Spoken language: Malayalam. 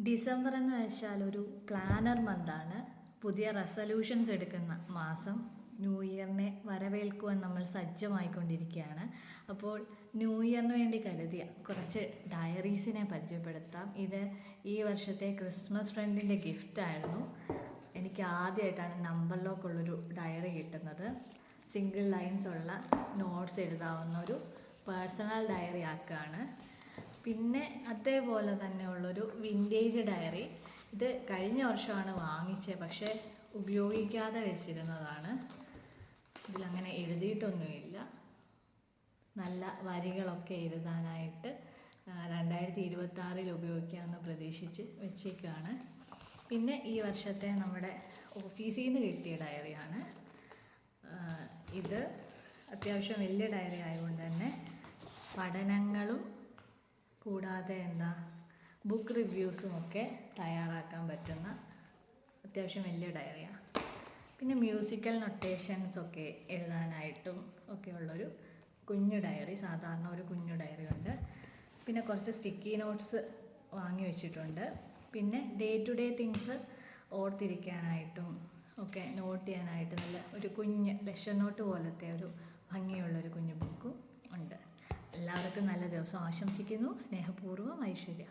ഡിസംബർ എന്ന് വെച്ചാൽ ഒരു പ്ലാനർ മന്താണ്. പുതിയ റെസൊല്യൂഷൻസ് എടുക്കുന്ന മാസം. ന്യൂ ഇയറിനെ വരവേൽക്കുവാൻ നമ്മൾ സജ്ജമായിക്കൊണ്ടിരിക്കുകയാണ്. അപ്പോൾ ന്യൂ ഇയറിന് വേണ്ടി കരുതിയ കുറച്ച് ഡയറീസിനെ പരിചയപ്പെടുത്താം. ഇത് ഈ വർഷത്തെ ക്രിസ്മസ് ഫ്രണ്ടിൻ്റെ ഗിഫ്റ്റായിരുന്നു. എനിക്ക് ആദ്യമായിട്ടാണ് നമ്പർ ലോക്ക് ഉള്ളൊരു ഡയറി കിട്ടുന്നത്. സിംഗിൾ ലൈൻസ് ഉള്ള നോട്ട്സ് എഴുതാവുന്ന ഒരു പേഴ്സണൽ ഡയറി ആക്കുകയാണ്. പിന്നെ അതേപോലെ തന്നെ ഉള്ളൊരു വിൻറ്റേജ് ഡയറി. ഇത് കഴിഞ്ഞ വർഷമാണ് വാങ്ങിച്ചത്, പക്ഷേ ഉപയോഗിക്കാതെ വെച്ചിരുന്നതാണ്. ഇതിലങ്ങനെ എഴുതിയിട്ടൊന്നുമില്ല. നല്ല വരികളൊക്കെ എഴുതാനായിട്ട് 2026 ഉപയോഗിക്കാമെന്ന് പ്രതീക്ഷിച്ച് വെച്ചേക്കാണ്. പിന്നെ ഈ വർഷത്തെ നമ്മുടെ ഓഫീസിൽ നിന്ന് കിട്ടിയ ഡയറിയാണ്. ഇത് അത്യാവശ്യം വലിയ ഡയറി ആയതുകൊണ്ട് തന്നെ പഠനങ്ങളും കൂടാതെ ബുക്ക് റിവ്യൂസും ഒക്കെ തയ്യാറാക്കാൻ പറ്റുന്ന അത്യാവശ്യം വലിയ ഡയറിയാണ്. പിന്നെ മ്യൂസിക്കൽ നൊട്ടേഷൻസൊക്കെ എഴുതാനായിട്ടും ഒക്കെ ഉള്ളൊരു കുഞ്ഞു ഡയറി, സാധാരണ ഒരു കുഞ്ഞു ഡയറി ഉണ്ട്. പിന്നെ കുറച്ച് സ്റ്റിക്കി നോട്ട്സ് വാങ്ങി വെച്ചിട്ടുണ്ട്. പിന്നെ ഡേ ടു ഡേ തിങ്സ് ഓർത്തിരിക്കാനായിട്ടും ഒക്കെ നോട്ട് ചെയ്യാനായിട്ട് നല്ല ഒരു കുഞ്ഞ് ലെഷർ നോട്ട് പോലത്തെ ഒരു ഭംഗിയുള്ളൊരു കുഞ്ഞു ബുക്കും ഉണ്ട്. എല്ലാവർക്കും നല്ല ദിവസം ആശംസിക്കുന്നു. സ്നേഹപൂർവ്വം, ഐശ്വര്യ.